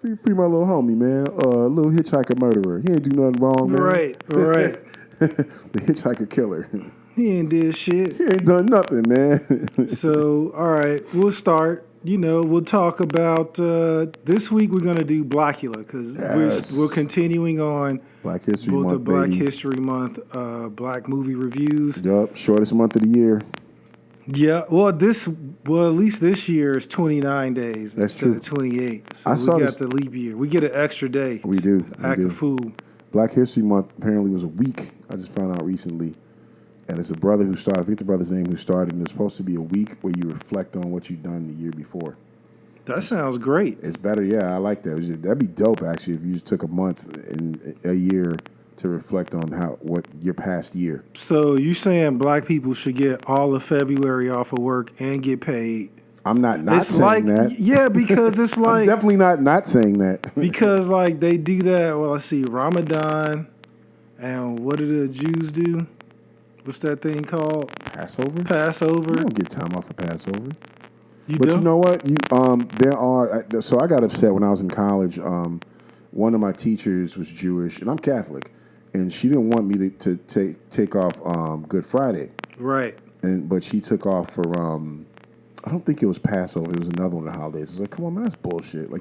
Free my little homie, man. Little hitchhiker murderer. He ain't do nothing wrong, man. Right. The hitchhiker killer. He ain't did shit. He ain't done nothing, man. So, all right, we'll start. We'll talk about this week. We're gonna do Blackula because we're continuing on Black History both Month, the Black baby. History Month, Black movie reviews. Yup, shortest month of the year. Yeah, well, at least this year is 29 days That's instead true. of 28. So I we saw got this- the leap year. We get an extra day. We do. To act a fool. Black History Month apparently was a week. I just found out recently. And it's a brother who started, I forget the brother's name who started, and it's supposed to be a week where you reflect on what you've done the year before. That sounds great. It's better, yeah, I like that. That'd be dope, actually, if you just took a month and a year to reflect on what your past year. So you saying black people should get all of February off of work and get paid? I'm not It's saying like, that. yeah, because it's I'm like definitely not saying that. because like they do that. Well, let's see, Ramadan, and what do the Jews do? What's that thing called? Passover? Passover. You don't get time off of Passover. You But do? you know what? There are. So I got upset when I was in college. One of my teachers was Jewish, and I'm Catholic, and she didn't want me to take off Good Friday. Right. But she took off for I don't think it was Passover. It was another one of the holidays. I was like, come on, man, that's bullshit. Like,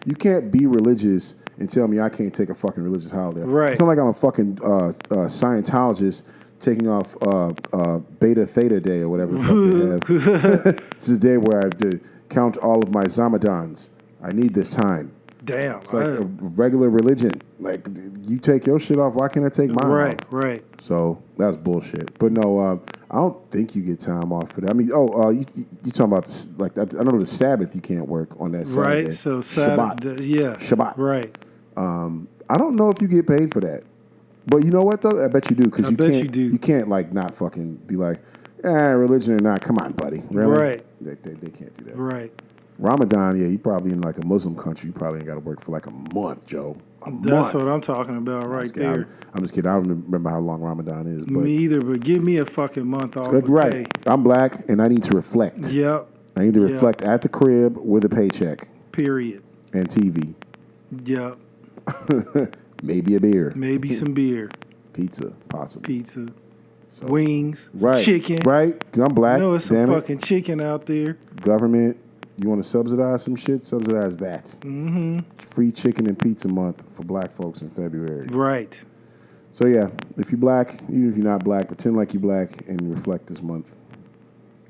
you can't be religious and tell me I can't take a fucking religious holiday. Right. It's not like I'm a fucking Scientologist taking off Beta Theta Day or whatever the fuck they have. It's a day where I have to count all of my Zamadans. I need this time. Damn. It's like a regular religion. Like, you take your shit off, why can't I take mine off? Right. So that's bullshit. But no, I don't think you get time off for that. I mean, you talking about like I know the Sabbath you can't work on that Saturday. Right. So Saturday, Shabbat. yeah. Shabbat. Right. I don't know if you get paid for that. But you know what though? I bet you do because I bet you do. You can't like not fucking be like, religion or not. Come on, buddy. Really? Right. They can't do that. Right. Ramadan, yeah, you probably in like a Muslim country. You probably ain't got to work for like a month, Joe. That's what I'm talking about right there. I'm just kidding. I don't remember how long Ramadan is. But Me either, but give me a fucking month off. right. I'm black and I need to reflect. Yep. I need to reflect at the crib with a paycheck. Period. And TV. Yep. Maybe a beer. Maybe some beer. Pizza, possibly. Pizza. Wings. Right. Chicken. Right. 'Cause I'm black. You know, it's some damn it. fucking chicken out there. Government, you want to subsidize some shit? Subsidize that. Mm-hmm. Free chicken and pizza month for black folks in February. Right. So yeah, if you're black, even if you're not black, pretend like you're black and reflect this month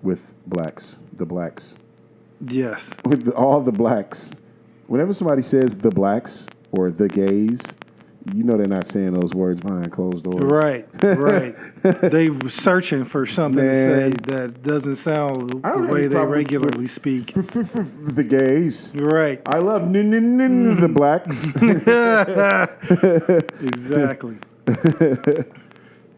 with the blacks. Yes. With all the blacks. Whenever somebody says the blacks or the gays, you know they're not saying those words behind closed doors. Right. They were searching for something to say Man. that doesn't sound the I don't have way any they problem regularly with- speak. The gays. Right. I love the blacks. Exactly.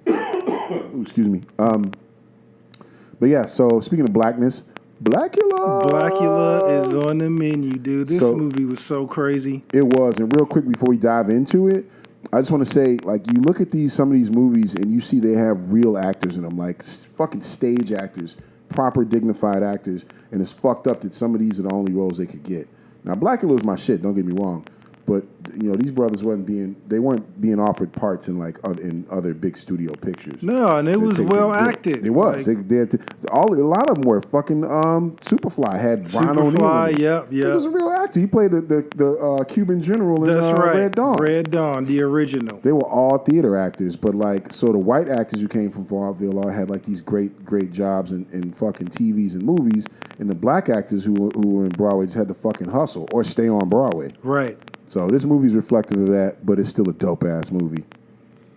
Ooh, excuse me. But yeah, so speaking of blackness, Blackula is on the menu, dude. This movie was so crazy. It was. And real quick before we dive into it, I just want to say, like, you look at some of these movies and you see they have real actors in them, like fucking stage actors, proper dignified actors, and it's fucked up that some of these are the only roles they could get. Now, Blackula was my shit, don't get me wrong. But these brothers weren't being offered parts in in other big studio pictures. No, and it was well acted. It was. Like, A lot of them were fucking Superfly had Ron O'Neal. Superfly, yep. He was a real actor. He played the Cuban general in That's right. Red Dawn. Red Dawn, the original. They were all theater actors, but so the white actors who came from vaudeville all had like these great jobs in fucking TVs and movies, and the black actors who were in Broadway just had to fucking hustle or stay on Broadway. Right. So this movie's reflective of that, but it's still a dope ass movie.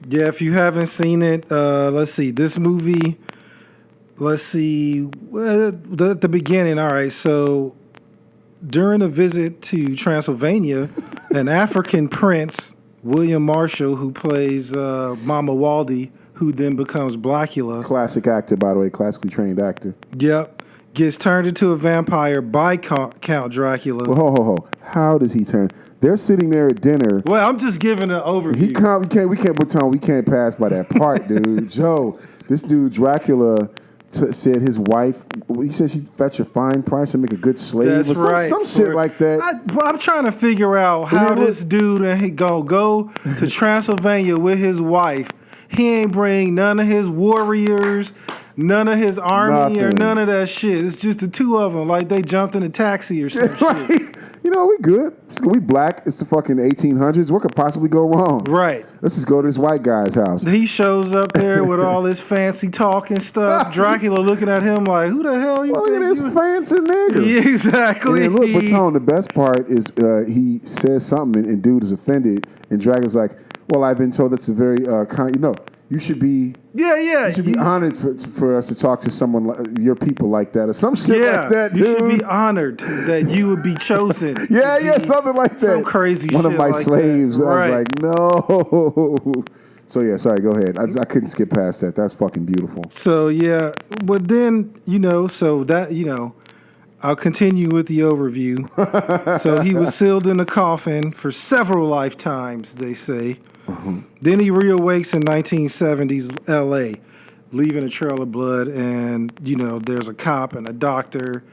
Yeah, if you haven't seen it, let's see. This movie, the beginning. All right, so during a visit to Transylvania, an African prince, William Marshall, who plays Mama Waldy, who then becomes Blackula. Classic actor, by the way, classically trained actor. Yep. Gets turned into a vampire by Count Dracula. Well, ho. How does he turn? They're sitting there at dinner. Well, I'm just giving an overview. We can't pass by that part, dude. Joe, this dude Dracula said his wife, he said she'd fetch a fine price and make a good slave. That's or some, right. some shit like that. I'm trying to figure out how this dude and he go to Transylvania with his wife. He ain't bring none of his warriors, none of his army, or none of that shit. It's just the two of them, like they jumped in a taxi or some shit. You know, we good. We black. It's the fucking 1800s. What could possibly go wrong? Right. Let's just go to this white guy's house. He shows up there with all this fancy talk and stuff. Dracula looking at him like, who the hell you Look think at this fancy nigga. Yeah, exactly. And look, but Tone, the best part is he says something and dude is offended. And Dracula's like, well, I've been told that's a very kind, you should be... Yeah. You should be honored for us to talk to someone like your people like that or some shit like that, dude. You should be honored that you would be chosen. Something like that. Some crazy shit. One of my like slaves. That. I was like, no. So yeah, sorry, go ahead. I couldn't skip past that. That's fucking beautiful. So yeah, but then, so that, I'll continue with the overview. So he was sealed in a coffin for several lifetimes, they say. Mm-hmm. Then he reawakes in 1970s L.A., leaving a trail of blood, and there's a cop and a doctor.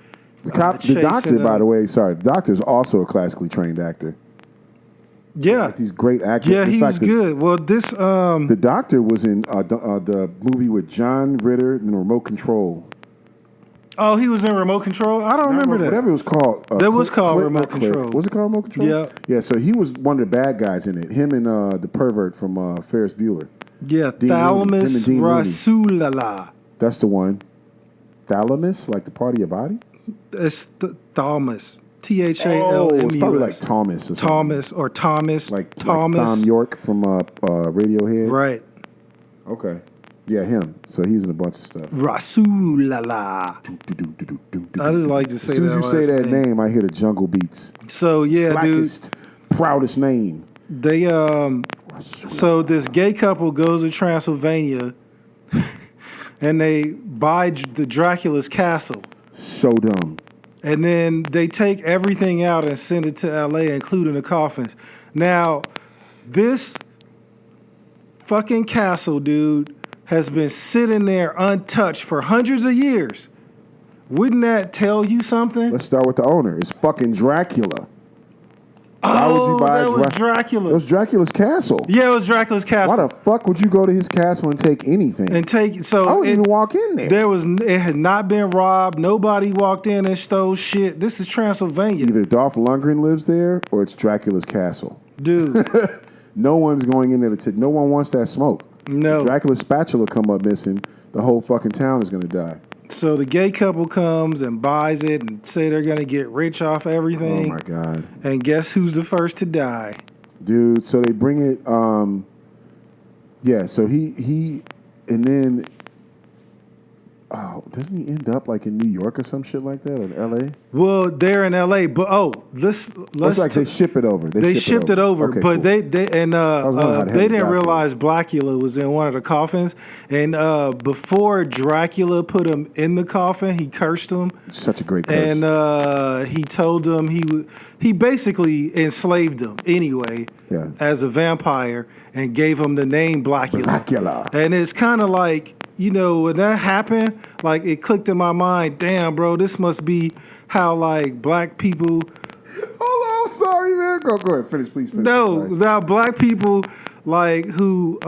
The doctor, by the way, the doctor is also a classically trained actor. Yeah, like these great actors. Yeah, he's good. Well, the doctor was in the movie with John Ritter in Remote Control. Oh, he was in Remote Control? I don't remember that. Whatever it was called. That was called Remote Control. Was it called Remote Control? Yeah. Yeah, so he was one of the bad guys in it. Him and the pervert from Ferris Bueller. Yeah, Thalamus Rasulala. That's the one. Thalamus? Like the part of your body? It's Thalamus. THALMUS. It's probably like Thomas or something. Thomas or Thomas. Like Thomas. Like Thom Yorke from Radiohead. Right. Okay. Yeah, him. So he's in a bunch of stuff. Rasulala. I just like to say that. As soon as you say that name, I hear the jungle beats. So yeah, Blackest, proudest name. They so this gay couple goes to Transylvania and they buy the Dracula's castle. So dumb. And then they take everything out and send it to LA, including the coffins. Now, this fucking castle, dude, has been sitting there untouched for hundreds of years. Wouldn't that tell you something? Let's start with the owner. It's fucking Dracula. Why would you buy that was Dracula. It was Dracula's castle. Yeah, it was Dracula's castle. Why the fuck would you go to his castle and take anything? I wouldn't even walk in there. It had not been robbed. Nobody walked in and stole shit. This is Transylvania. Either Dolph Lundgren lives there or it's Dracula's castle. Dude. No one's going in there to no one wants that smoke. No. If Dracula's spatula come up missing, the whole fucking town is going to die. So the gay couple comes and buys it and say they're going to get rich off everything. Oh, my God. And guess who's the first to die? Dude, so they bring it, so he, and then, doesn't he end up like in New York or some shit like that, or in L.A.? Well, they're in L.A., but let's like they ship it over. They shipped it over, okay, but cool. they didn't realize Blackula was in one of the coffins. And before Dracula put him in the coffin, he cursed him. Such a great curse. And he told him he basically enslaved him anyway as a vampire and gave him the name Blackula. And it's kind of like, when that happened, like it clicked in my mind, damn, bro, this must be how like black people. Hold on, I'm sorry, man. Go ahead, finish, please. No, now black people like who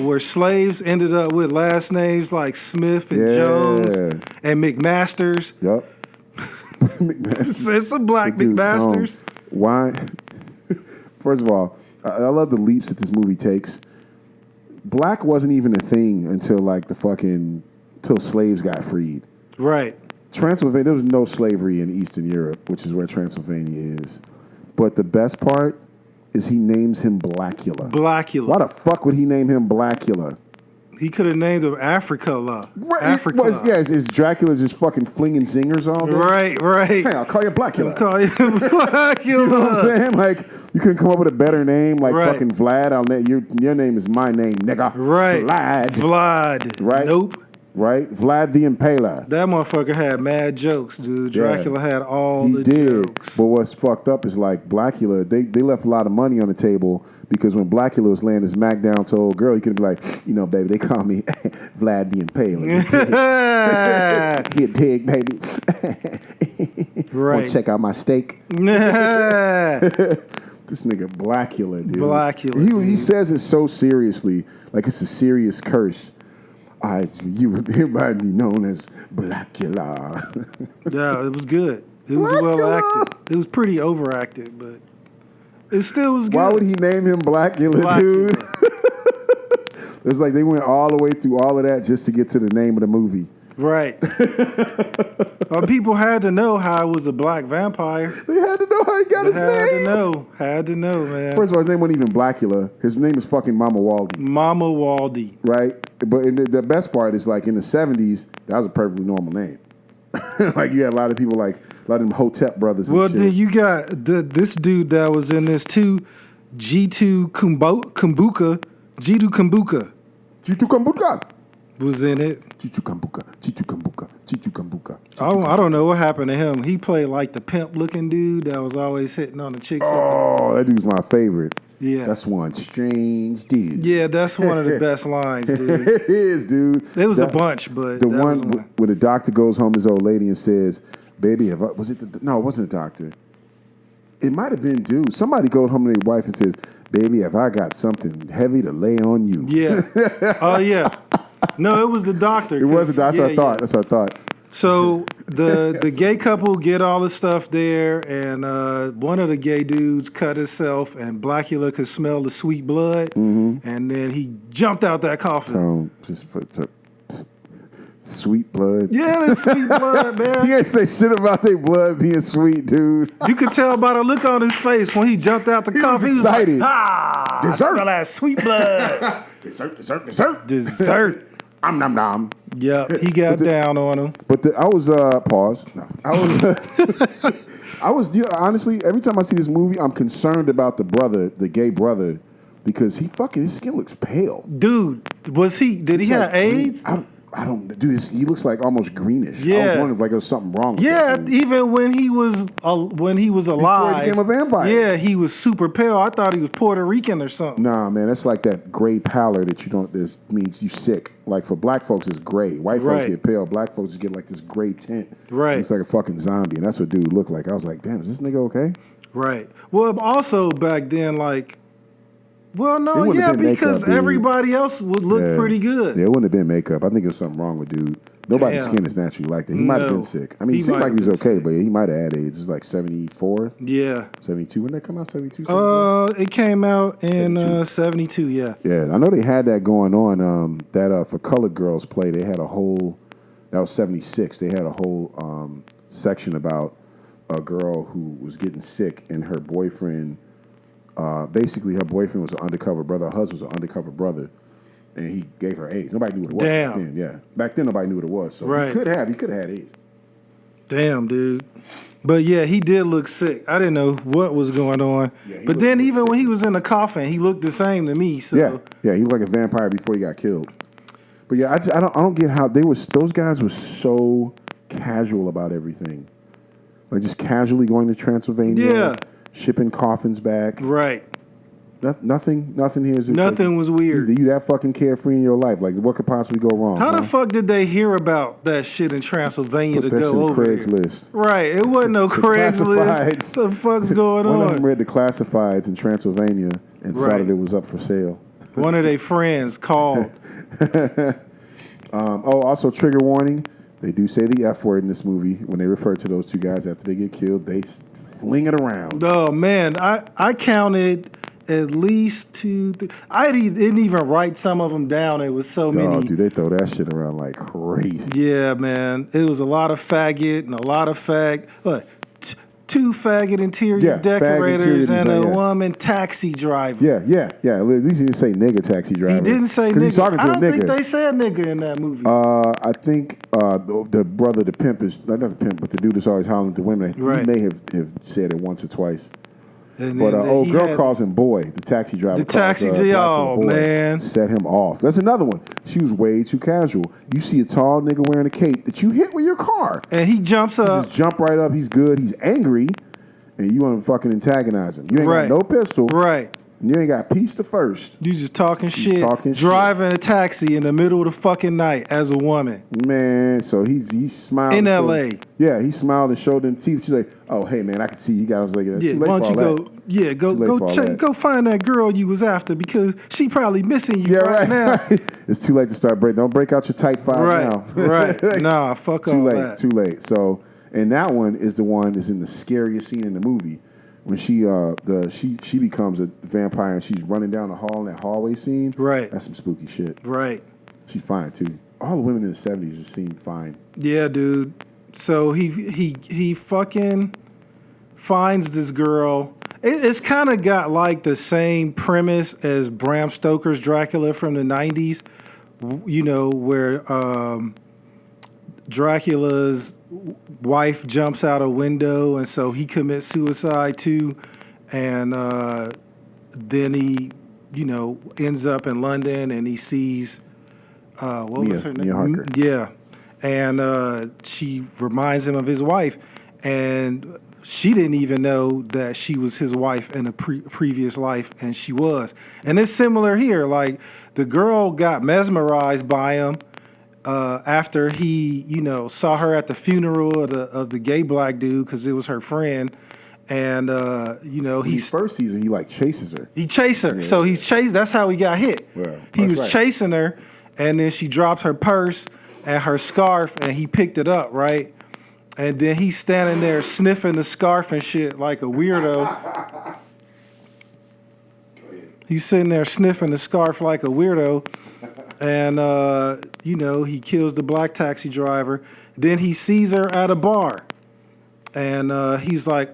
were slaves ended up with last names like Smith and Jones and McMasters. Yep. McMasters. It's some black McMasters. Why? First of all, I love the leaps that this movie takes. Black wasn't even a thing until slaves got freed. Right. Transylvania, there was no slavery in Eastern Europe, which is where Transylvania is. But the best part is he names him Blackula. Blackula. Why the fuck would he name him Blackula? He could have named him Africula. Right. Is Dracula just fucking flinging zingers all day? Right. Hey, I'll call you Blackula. I'll call you Blackula. You know what I'm saying? Like, you couldn't come up with a better name, like fucking Vlad. Your name is my name, nigga. Right. Vlad. Right. Nope. right? Vlad the Impaler. That motherfucker had mad jokes, dude. Dracula had all He the did. jokes. But what's fucked up is like Blackula, they left a lot of money on the table because when Blackula was laying his Mac down to old girl, he could be like, baby, they call me Vlad the Impaler. Get dig, baby. Right. Want to check out my steak? This nigga Blackula, dude. Blackula, He says it so seriously, like it's a serious curse. You would hereby be known as Blackula. Yeah, it was good. It was well acted. It was pretty overacted, but it still was good. Why would he name him Blackula, dude? It's like they went all the way through all of that just to get to the name of the movie. Right. People had to know how it was a black vampire. They had to know how he got his name. Had to know, man. First of all, his name wasn't even Blackula. His name is fucking Mama Waldy. Mama Waldy. Right? But the best part is like in the 70s, that was a perfectly normal name. Like you had a lot of people like a lot of them Hotep brothers and shit. Then you got this dude that was in this too, Jitu Kumbuka. Jitu Kumbuka. Jitu Kumbuka. Was in it. Jitu Kumbuka. Jitu Kumbuka. Jitu Kumbuka. I don't know what happened to him. He played like the pimp looking dude that was always hitting on the chicks. Oh, that dude's my favorite. Yeah. That's one strange dude. Yeah, that's one of the best lines, dude. It is, dude. There was a bunch, but the that one was one. where the doctor goes home to his old lady and says, "Baby, was it no, it wasn't a doctor. It might have been dude. Somebody goes home to their wife and says, "Baby, have I got something heavy to lay on you?" Yeah. Oh yeah. No, it was the doctor. It was the doctor. That's what I thought. That's what I thought. So the gay couple get all the stuff there, and one of the gay dudes cut himself, and Blackula could smell the sweet blood, and then he jumped out that coffin. Just for sweet blood. Yeah, the sweet blood, man. He ain't say shit about their blood being sweet, dude. You could tell by the look on his face when he jumped out the coffin. Was excited. He was like, Dessert. I smell that sweet blood. Dessert. Nom nom. Yep, he got down on him. But I was pause. No, I was honestly, every time I see this movie, I'm concerned about the gay brother, because his skin looks pale. Dude, did he have AIDS? I don't do this. He looks like almost greenish. I was Yeah. wondering if like there was something wrong with Yeah, that dude. even when he was alive, he became a vampire. Yeah, he was super pale. I thought he was Puerto Rican or something. Nah, man, that's like that gray pallor that you don't. This means you sick. Like for black folks, it's gray. White folks get pale. Black folks get like this gray tint. Right. It's like a fucking zombie, and that's what dude looked like. I was like, damn, is this nigga okay? Right. Well, also back then, like, well, It no, wouldn't yeah, have been because makeup, dude. everybody else would look pretty good. Yeah, it wouldn't have been makeup. I think there's something wrong with dude. Nobody's Damn. skin is naturally like that. He might have No. been sick. I mean, he He seemed might like he have was been okay, sick. but he might have had AIDS. It was like 74, Yeah. 72. When did that come out? 72? It came out in 72, yeah. Yeah, I know they had that going on. That for colored girls play, they had a whole. That was 76. They had a whole section about a girl who was getting sick, and her boyfriend. Basically, her boyfriend was an undercover brother. Her husband was an undercover brother, and he gave her AIDS. Nobody knew what it was Damn. back then. Yeah, back then nobody knew what it was. So Right. he could have had AIDS. Damn, dude. But yeah, he did look sick. I didn't know what was going on. Yeah, he but looked then even sick. when he was in the coffin, he looked the same to me. So Yeah, he looked like a vampire before he got killed. But yeah, I don't get how those guys were so casual about everything, like just casually going to Transylvania, Yeah. shipping coffins back. Right. Nothing here is Nothing was weird. You that fucking carefree in your life. Like what could possibly go wrong? How huh? the fuck did they hear about that shit in Transylvania Put to that go shit in over Craigslist. there? Right. It wasn't no Craigslist. classifieds. What the fuck's going One of them on? read the classifieds in Transylvania and saw Right. that it was up for sale. One of their friends called. Also trigger warning. They do say the F word in this movie. When they refer to those two guys after they get killed, they fling it around. Oh man, I counted at least two. I didn't even write some of them down. It was so many. Oh, dude, they throw that shit around like crazy. Yeah, man. It was a lot of faggot and a lot of two faggot interior decorators interior and a design, yeah. woman taxi driver. Yeah. At least he didn't say nigga taxi driver. He didn't say 'Cause he's nigga. talking to I don't a think nigga. they said nigga in that movie. I think the brother, the pimp is not the pimp, but the dude that's always hollering at the women. Right. He may have said it once or twice. And But then old girl calls him boy. The taxi driver. The calls, taxi, Blackula boy, man. set him off. That's another one. She was way too casual. You see a tall nigga wearing a cape that you hit with your car. And he jumps up. Just jump right up. He's good. He's angry. And you want to fucking antagonize him. You ain't got no pistol. Right. You ain't got piece to first. You just talking shit, driving a taxi in the middle of the fucking night as a woman. Man, so he smiled. In L.A. Yeah, he smiled and showed them teeth. She's like, oh, hey, man, I can see you guys like that. Yeah, why don't you go find that girl you was after because she probably missing you right now. It's too late to start break. Don't break out your tight five now. Right. Nah, fuck all that. Too late. So, and that one is the one that's in the scariest scene in the movie. When she becomes a vampire and she's running down the hall in that hallway scene. Right. That's some spooky shit. Right. She's fine too. All the women in the 70s just seem fine. Yeah, dude. So he fucking finds this girl. It's kind of got like the same premise as Bram Stoker's Dracula from the 90s. You know, where Dracula's wife jumps out a window, and so he commits suicide too, and then he, ends up in London, and he sees what was her name? Mia Harker. Yeah, and she reminds him of his wife, and she didn't even know that she was his wife in a previous life, and she was. And it's similar here. Like the girl got mesmerized by him. After he, saw her at the funeral of the gay black dude because it was her friend, and first season he chases her. He chased her, so he's chased. That's how he got hit. Well, he was chasing her, and then she dropped her purse and her scarf, and he picked it up, right? And then he's standing there sniffing the scarf and shit like a weirdo. He's sitting there sniffing the scarf like a weirdo. And, he kills the black taxi driver. Then he sees her at a bar. And he's like,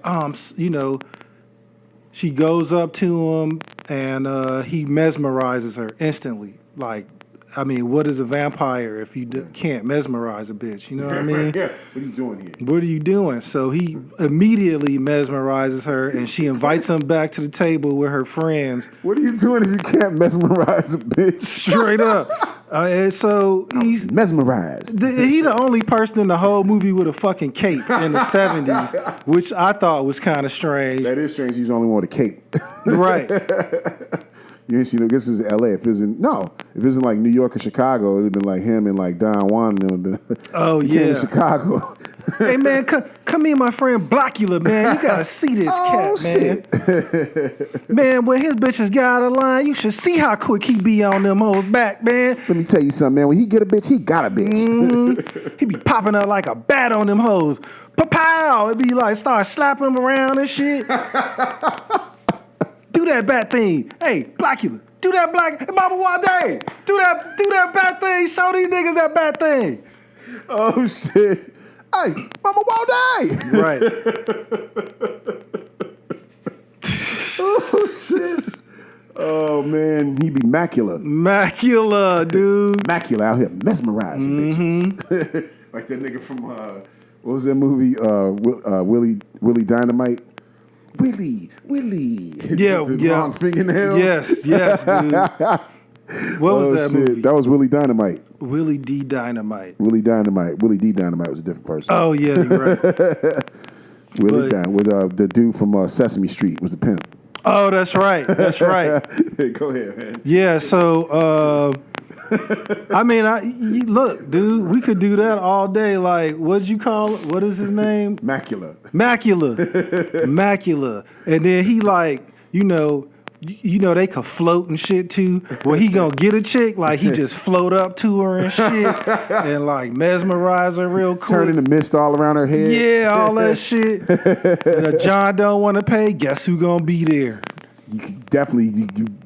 she goes up to him and he mesmerizes her instantly. Like, I mean, what is a vampire if you can't mesmerize a bitch? You know what I mean? Yeah. What are you doing here? What are you doing? So he immediately mesmerizes her, and she invites him back to the table with her friends. What are you doing if you can't mesmerize a bitch? Straight up. And so he's mesmerized. He the only person in the whole movie with a fucking cape in the 70s, which I thought was kind of strange. That is strange. He's the only one with a cape. Right. You ain't seen this is L.A. If it was in like New York or Chicago, it would have been like him and like Don Juan and them. Oh, he came to Chicago. Hey, man, come here, my friend Blackula, man. You got to see this cat, man. Shit. Man, when his bitches get out of line, you should see how quick he be on them hoes back, man. Let me tell you something, man. When he get a bitch, he got a bitch. Mm-hmm. He be popping up like a bat on them hoes. Pa-pow! It be like, start slapping them around and shit. Do that bat thing. Hey, Blackula, do that Hey, Mama Wade, do that bat thing. Show these niggas that bat thing. Oh, shit. Hey, Mama Wade. Right. Oh, shit. Oh, man. He be Macula, dude. Macula out here mesmerizing bitches. Like that nigga from, what was that movie? Willie Dynamite? Willie. Yeah, long fingernails. Yes, dude. What was that movie? That was Willie Dynamite. Willie D. Dynamite. Willie D. Dynamite was a different person. Oh, yeah, you're right. Willie Dynamite with the dude from Sesame Street was the pimp. Oh, that's right. Go ahead, man. Yeah, so, I mean, look, dude, we could do that all day. Like, what'd you call it? What is his name? Macula. And then he they could float and shit too. Well, he gonna get a chick, like he just float up to her and shit and like mesmerize her real quick. Turning the mist all around her head. Yeah, all that shit. And John don't want to pay. Guess who gonna be there? You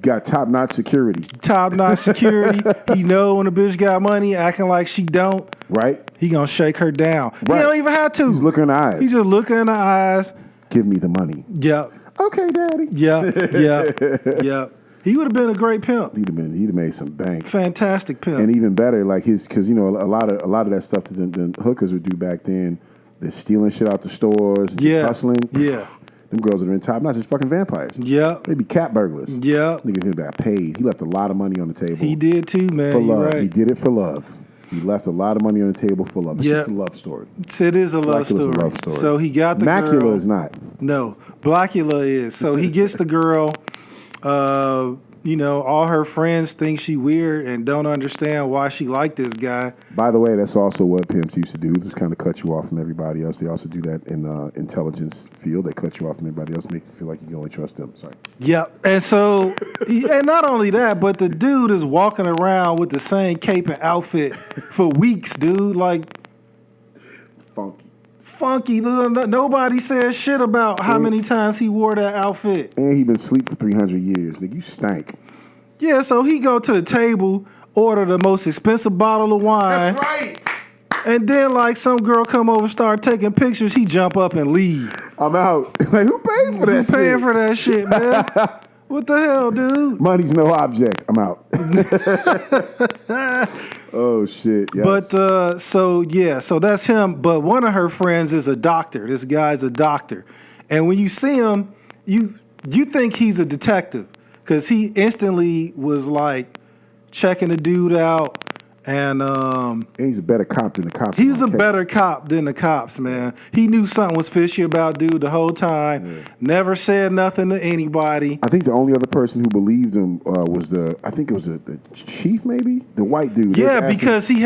got top-notch security. Top-notch security. He know when a bitch got money, acting like she don't. Right. He gonna shake her down. Right. He don't even have to. He's looking in the eyes. He's just looking in the eyes. Give me the money. Yep. Okay, daddy. Yep. He would have been a great pimp. He'd have made some bank. Fantastic pimp. And even better, like because a lot of that stuff that the hookers would do back then, they're stealing shit out the stores, and just hustling. Yeah. Them girls that are in top notch is fucking vampires. Yep. Maybe cat burglars. Yep. Nigga got paid. He left a lot of money on the table. He did too, man. For You're love. right. He did it for love. He left a lot of money on the table for love. It's just a love story. It is a love Blackula's story. a love story. So he got the Macula girl. is not. No, Blackula is. So he gets the girl. All her friends think she weird and don't understand why she like this guy. By the way, that's also what pimps used to do. Just kind of cut you off from everybody else. They also do that in intelligence field. They cut you off from everybody else, make you feel like you can only trust them. Sorry. Yep. And so, and not only that, but the dude is walking around with the same cape and outfit for weeks, dude. Like, funky. Nobody says shit about how many times he wore that outfit. And he been asleep for 300 years. Nigga, you stank. Yeah, so he go to the table, order the most expensive bottle of wine. That's right. And then, like, some girl come over, start taking pictures. He jump up and leave. I'm out. Like, who paid for that Who's shit? paying for that shit, man? What the hell, dude? Money's no object. I'm out. Oh, shit. Yes. But, so that's him. But one of her friends is a doctor. This guy's a doctor. And when you see him, you think he's a detective because he instantly was, like, checking the dude out. And he's a better cop than the cops. He's a better cop than the cops, man. He knew something was fishy about dude the whole time. Yeah. Never said nothing to anybody. I think the only other person who believed him was the chief, maybe the white dude. Yeah, because he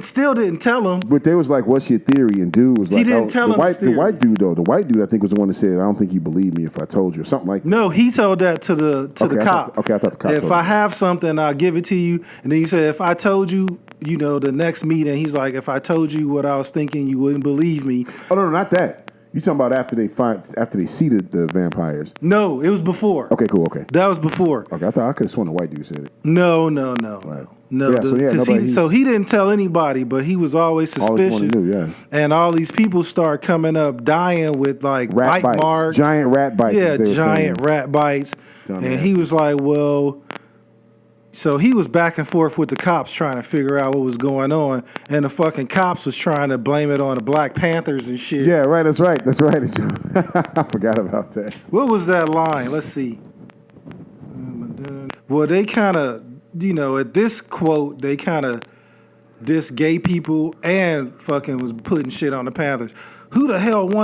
still didn't tell him. But they was like, "What's your theory?" And dude was like, "He didn't tell him." The white dude though, the white dude I think was the one that said, "I don't think you believe me if I told you," or something like that. No, he told that to the cop. I thought the cop. If I have something, I'll give it to you. And then he said, "If I told you." The next meeting, he's like, if I told you what I was thinking, you wouldn't believe me. Oh, no, not that. You talking about after they seeded the vampires? No, it was before. Okay, cool, okay. That was before. Okay, I thought I could have sworn the white dude said it. No. Right. No, yeah, so he didn't tell anybody, but he was always suspicious. Always knew, yeah. And all these people start coming up dying with like rat bite marks. Giant rat bites. Yeah, giant rat bites. And he was like, well... So he was back and forth with the cops trying to figure out what was going on, and the fucking cops was trying to blame it on the Black Panthers and shit. Yeah, right. That's right. I forgot about that. What was that line? Let's see. Well, they kind of, at this quote, they kind of dissed gay people and fucking was putting shit on the Panthers. Who the hell would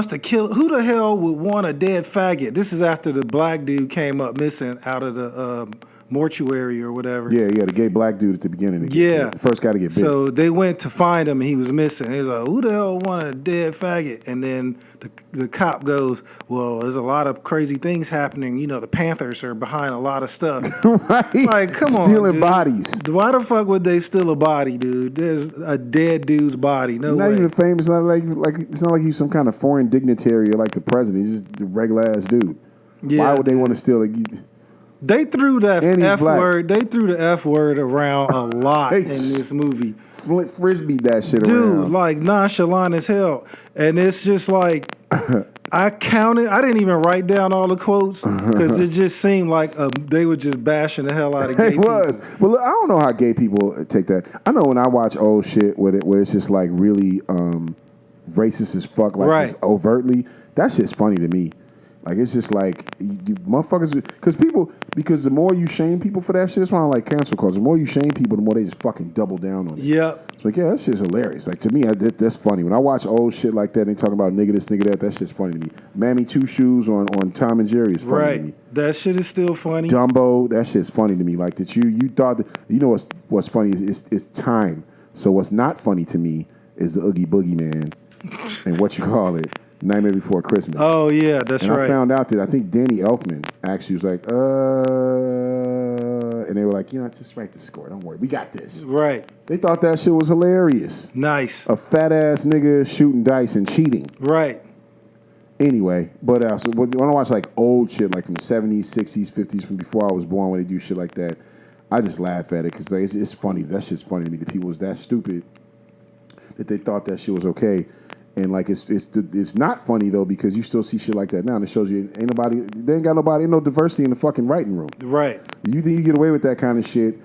want a dead faggot? This is after the black dude came up missing out of the mortuary or whatever. Yeah, the gay black dude at the beginning. The first guy to get bit. So they went to find him and he was missing. He was like, who the hell wanted a dead faggot? And then the cop goes, well, there's a lot of crazy things happening. The Panthers are behind a lot of stuff. Right? Like, come on, stealing bodies. Why the fuck would they steal a body, dude? There's a dead dude's body. No not way. Even famous. Not like it's not like he's some kind of foreign dignitary or like the president. He's just a regular ass dude. Yeah. Why would they want to steal it? They threw that F word. They threw the F word around a lot in this movie. Frisbeed that shit around. Dude, like nonchalant as hell. And it's just like, I counted. I didn't even write down all the quotes because it just seemed like they were just bashing the hell out of gay people. It was. Well, look, I don't know how gay people take that. I know when I watch old shit where it's just like really racist as fuck, like just overtly, that shit's funny to me. Like, it's just like, you motherfuckers, because the more you shame people for that shit, that's why I like cancel culture. The more you shame people, the more they just fucking double down on it. Yep. It's like, yeah, that shit's hilarious. Like, to me, that's funny. When I watch old shit like that and they talking about nigga this, nigga that shit's funny to me. Mammy Two Shoes on Tom and Jerry is funny to me. That shit is still funny. Dumbo, that shit's funny to me. Like, that you thought that, what's funny is time. So what's not funny to me is the Oogie Boogie Man and what you call it. Nightmare Before Christmas. Oh, yeah, that's right. And I found out that I think Danny Elfman actually was like, and they were like, just write the score. Don't worry. We got this. Right. They thought that shit was hilarious. Nice. A fat-ass nigga shooting dice and cheating. Right. Anyway, but so when I watch like old shit, like from the 70s, 60s, 50s, from before I was born, when they do shit like that, I just laugh at it because like, it's funny. That shit's funny to me. The people was that stupid that they thought that shit was okay. And like it's not funny though because you still see shit like that now, and it shows you ain't no diversity in the fucking writing room. Right. You think you get away with that kind of shit?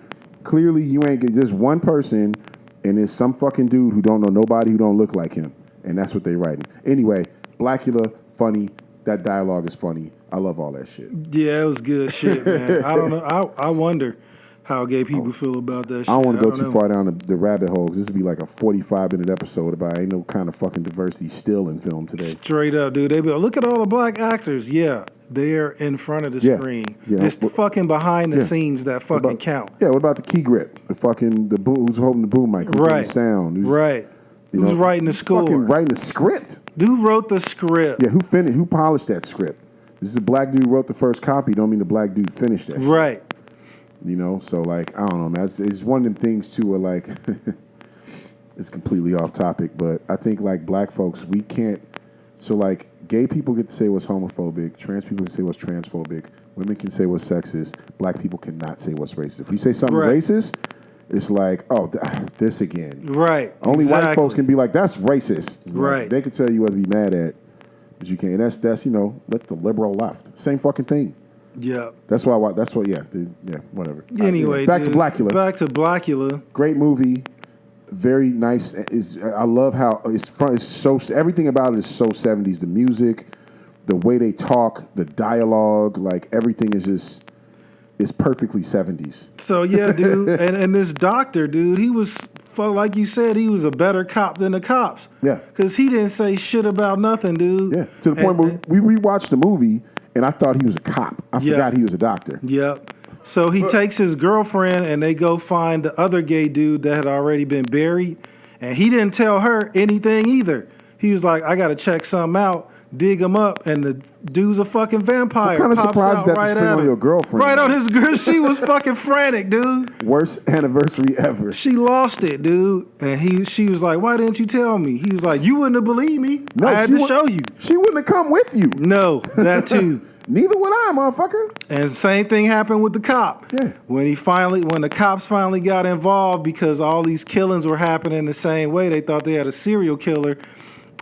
Clearly, you ain't get just one person, and there's some fucking dude who don't know nobody who don't look like him, and that's what they writing. Anyway, Blackula, funny, that dialogue is funny. I love all that shit. Yeah, it was good shit, man. I don't know. I wonder how gay people feel about that shit. I don't want to go too far down the rabbit hole, because this would be like a 45-minute episode about ain't no kind of fucking diversity still in film today. Straight up, dude. They be like, look at all the black actors. Yeah, they're in front of the screen. Yeah. It's the fucking behind the scenes that fucking count. Yeah, what about the key grip? The boom, who's holding the boom mic? Who's doing the sound? Who's writing the score? Fucking writing the script. Who wrote the script? Yeah, who finished? Who polished that script? This is a black dude who wrote the first copy. Don't mean the black dude finished that shit. Right. You know, so like, I don't know, man. It's one of them things too where like, it's completely off topic, but I think like black folks, we can't, so like gay people get to say what's homophobic, trans people can say what's transphobic, women can say what's sexist, black people cannot say what's racist. If we say something racist, it's like, oh, this again. Right. Only white folks can be like, that's racist. Right. Like, they can tell you what to be mad at, but you can't. And that's that's the liberal left. Same fucking thing. Yeah. That's why. Yeah, whatever. Anyway, back to Blackula. Back to Blackula. Great movie. Very nice. I love how it's so. Everything about it is so 70s. The music, the way they talk, the dialogue, like everything is just. It's perfectly 70s. So yeah, dude, and this doctor, dude, he was like you said, he was a better cop than the cops. Yeah. Because he didn't say shit about nothing, dude. Yeah. To the point where we rewatched the movie. And I thought he was a cop. I forgot he was a doctor. Yep. So he takes his girlfriend and they go find the other gay dude that had already been buried. And he didn't tell her anything either. He was like, I got to check something out, dig him up. And the dude's a fucking vampire. What kind of surprise that right to spring on your girlfriend? Right on his girl. She was fucking frantic, dude. Worst anniversary ever. She lost it, dude. And she was like, why didn't you tell me? He was like, you wouldn't have believed me. No, I had to show you. She wouldn't have come with you. No, that too. Neither would I, motherfucker. And the same thing happened with the cop. Yeah. When the cops finally got involved because all these killings were happening the same way, they thought they had a serial killer.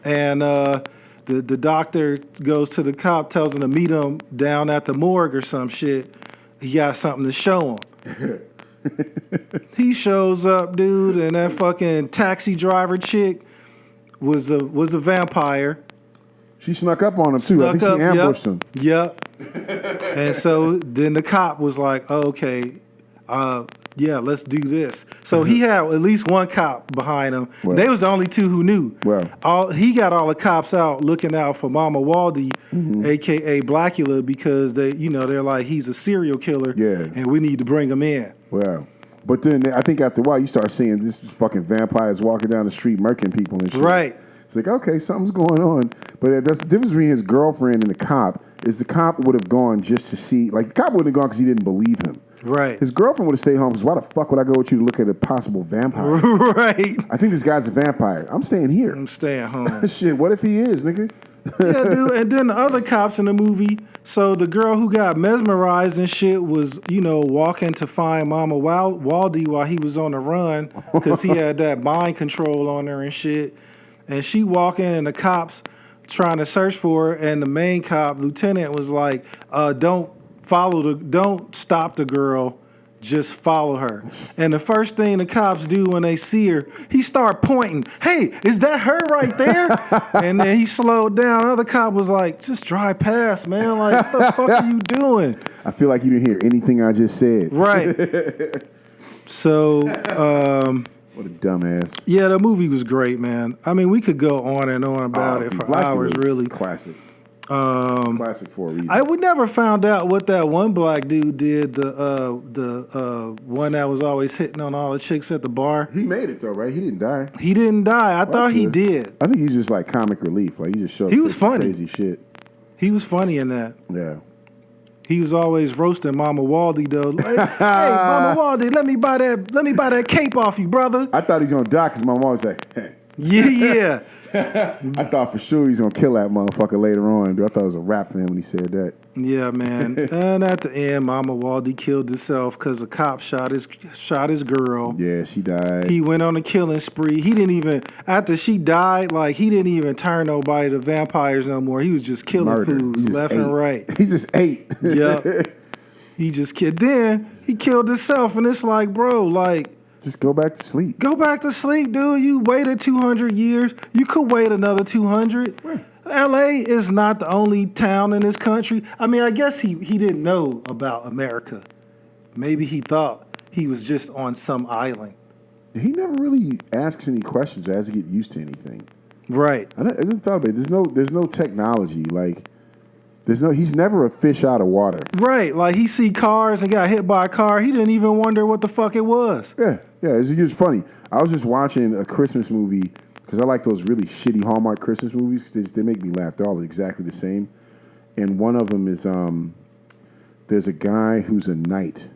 And the doctor goes to the cop, tells him to meet him down at the morgue or some shit. He got something to show him. He shows up, dude, and that fucking taxi driver chick was a vampire. She snuck up on him, too. I think she ambushed him. Yep. And so then the cop was like, oh, okay, yeah, let's do this. So he had at least one cop behind him. Well, they was the only two who knew. Well, he got all the cops out looking out for Mama Waldy, a.k.a. Blackula, because they're like, he's a serial killer, and we need to bring him in. Well, but then I think after a while you start seeing this fucking vampires walking down the street murking people and shit. Right. It's like, okay, something's going on. But that's the difference between his girlfriend and the cop is the cop would have gone just to see, like the cop wouldn't have gone because he didn't believe him. Right. His girlfriend would have stayed home because why the fuck would I go with you to look at a possible vampire? Right. I think this guy's a vampire. I'm staying here. I'm staying home. Shit, what if he is, nigga? Yeah, dude. And then the other cops in the movie, so the girl who got mesmerized and shit was, walking to find Mama Waldy while he was on the run because he had that mind control on her and shit. And she walking and the cops trying to search for her, and the main cop, lieutenant, was like, don't stop the girl, just follow her. And the first thing the cops do when they see her, he start pointing, hey, is that her right there? And then he slowed down. Another cop was like, just drive past, man. Like, what the fuck are you doing? I feel like you didn't hear anything I just said. Right. So, what a dumbass. Yeah, the movie was great, man. I mean, we could go on and on about it for Blackula hours, really. Classic. Classic for a reason. I would never found out what that one black dude did. The one that was always hitting on all the chicks at the bar. He made it though, right? He didn't die. He didn't die. I thought he did. I think he's just like comic relief. Like he just showed. He was funny. Crazy shit. He was funny in that. Yeah. He was always roasting Mama Waldy though. Like, hey, Mama Waldy, let me buy that cape off you, brother. I thought he was gonna die because my mom was like, hey. Yeah. I thought for sure he was gonna kill that motherfucker later on. Dude. I thought it was a rap for him when he said that. Yeah, man. And at the end, Mama Waldy killed herself because a cop shot his girl. Yeah, she died. He went on a killing spree. He didn't even, after she died, like he didn't even turn nobody to vampires no more. He was just killing fools left and right. He just ate. Yep. He just killed. Then he killed himself, and it's like, bro, like. Just go back to sleep. Go back to sleep, dude. You waited 200 years. You could wait another 200. L.A. is not the only town in this country. I mean, I guess he didn't know about America. Maybe he thought he was just on some island. He never really asks any questions or has to get used to anything. Right. I didn't thought about it. There's no technology. Like, he's never a fish out of water. Right. Like, he see cars and got hit by a car. He didn't even wonder what the fuck it was. Yeah. It's just funny. I was just watching a Christmas movie because I like those really shitty Hallmark Christmas movies because they make me laugh. They're all exactly the same. And one of them is there's a guy who's a knight,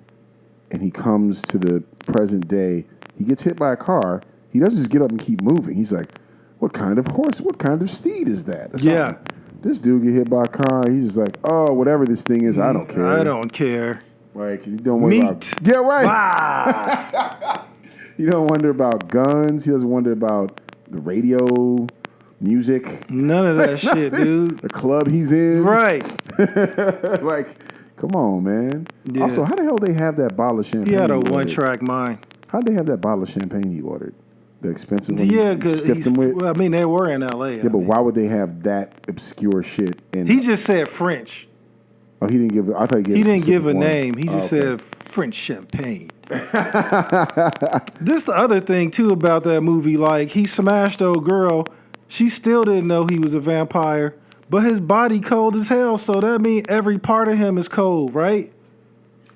and he comes to the present day. He gets hit by a car. He doesn't just get up and keep moving. He's like, what kind of horse, what kind of steed is that? Yeah. This dude get hit by a car. He's just like, oh, whatever this thing is, I don't care. I don't care. Like, you don't worry about... Yeah, right. You don't wonder about guns. He doesn't wonder about the radio, music. None of that shit, dude. The club he's in. Right. Like, come on, man. Yeah. Also, how the hell they have that bottle of champagne? He had a one-track mind. How'd they have that bottle of champagne he ordered? The expensive one? Yeah, because well, I mean, they were in L.A. Yeah, but why would they have that obscure shit? He just said French. Oh, he didn't give. I thought he didn't give a name. He just said French champagne. This the other thing too about that movie. Like, he smashed old girl. She still didn't know he was a vampire, but his body cold as hell. So that means every part of him is cold, right?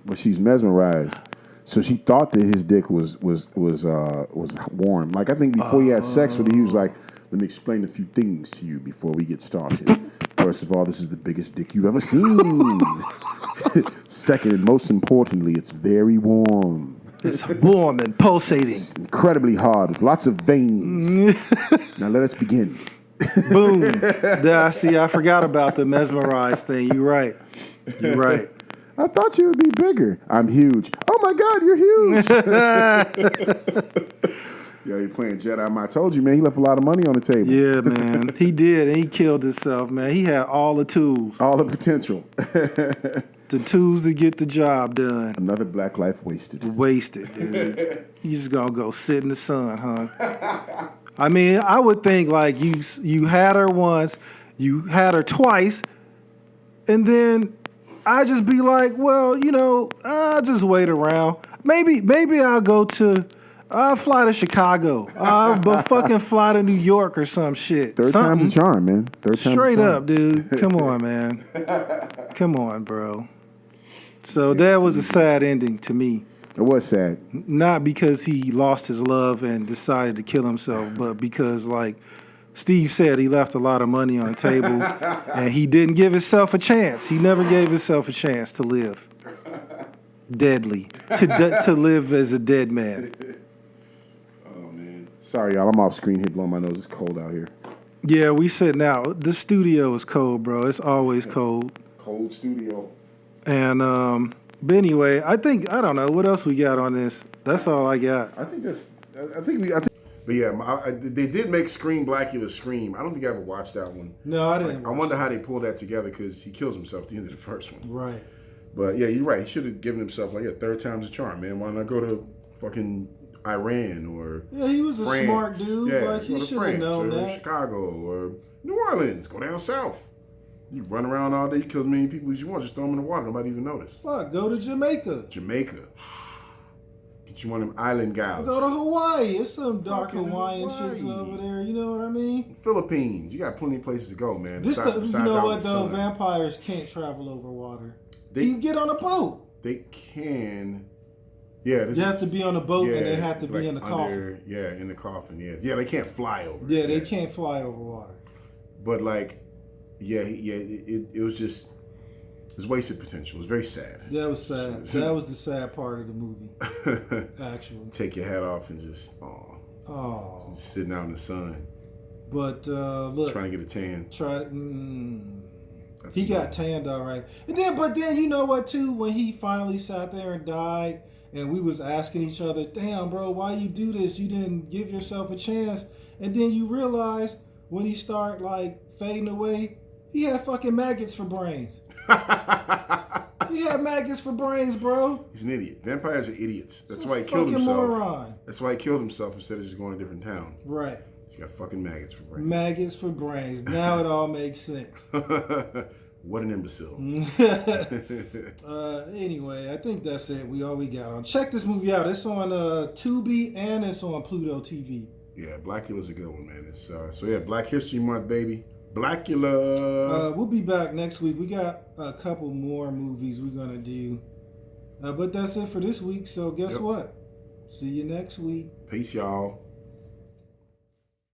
But she's mesmerized. So she thought that his dick was warm. Like, I think before he had sex with her, he was like, let me explain a few things to you before we get started. First of all, this is the biggest dick you've ever seen. Second, and most importantly, it's very warm. It's warm and pulsating. It's incredibly hard with lots of veins. Now let us begin. Boom. See, I forgot about the mesmerized thing. You're right. I thought you would be bigger. I'm huge. Oh my God, you're huge. Yo, he playing Jedi. I told you, man, he left a lot of money on the table. Yeah, man. He did, and he killed himself, man. He had all the tools. All the potential. The tools to get the job done. Another black life wasted. Wasted, dude. You just gonna go sit in the sun, huh? I mean, I would think, like, you had her once, you had her twice, and then I'd just be like, well, I'll just wait around. Maybe I'll fly to Chicago. But fucking fly to New York or some shit. Third time's a charm, man. Straight up, dude. Come on, man. Come on, bro. So that was a sad ending to me. It was sad. Not because he lost his love and decided to kill himself, but because, like Steve said, he left a lot of money on the table and he didn't give himself a chance. He never gave himself a chance to live. Deadly. To live as a dead man. Sorry, y'all. I'm off screen here blowing my nose. It's cold out here. Yeah, we sitting out. The studio is cold, bro. It's always cold. Cold studio. And but anyway, I don't know what else we got on this. That's all I got. But yeah, they did make Blackula Scream. I don't think I ever watched that one. No, I didn't. I wonder how they pulled that together because he kills himself at the end of the first one. Right. But yeah, you're right. He should have given himself like a third time's a charm, man. Why not go to fucking Iran or he was a France. smart dude. Yeah, like, he should have known that. Chicago or New Orleans. Go down south. You run around all day, you kill as many people as you want. Just throw them in the water. Nobody even notice. Fuck, go to Jamaica. Get you one of them island gals. Go to Hawaii. It's some dark Hawaiian chicks over there. You know what I mean? Philippines. You got plenty of places to go, man. You know what, though? Vampires can't travel over water. You get on a boat. They can... Yeah, you have to be on a boat and they have to be in the coffin. Yeah, in the coffin. Yeah, they can't fly over. Yeah, they can't fly over water. But like, it was just it was wasted potential. It was very sad. That was sad. That was the sad part of the movie. Actually, take your hat off and just just sitting out in the sun. But look, trying to get a tan. He got tanned all right. But then you know what too? When he finally sat there and died. And we was asking each other, damn, bro, why you do this? You didn't give yourself a chance. And then you realize when he start like fading away, he had fucking maggots for brains. He had maggots for brains, bro. He's an idiot. Vampires are idiots. That's why he killed himself. Moron. That's why he killed himself instead of just going to a different town. Right. She got fucking maggots for brains. Maggots for brains. Now it all makes sense. What an imbecile. Anyway, I think that's it. All we got on. Check this movie out. It's on Tubi and it's on Pluto TV. Yeah, Blackula's a good one, man. It's so yeah, Black History Month, baby. Blackula. We'll be back next week. We got a couple more movies we're gonna do, but that's it for this week. So guess what? See you next week. Peace, y'all.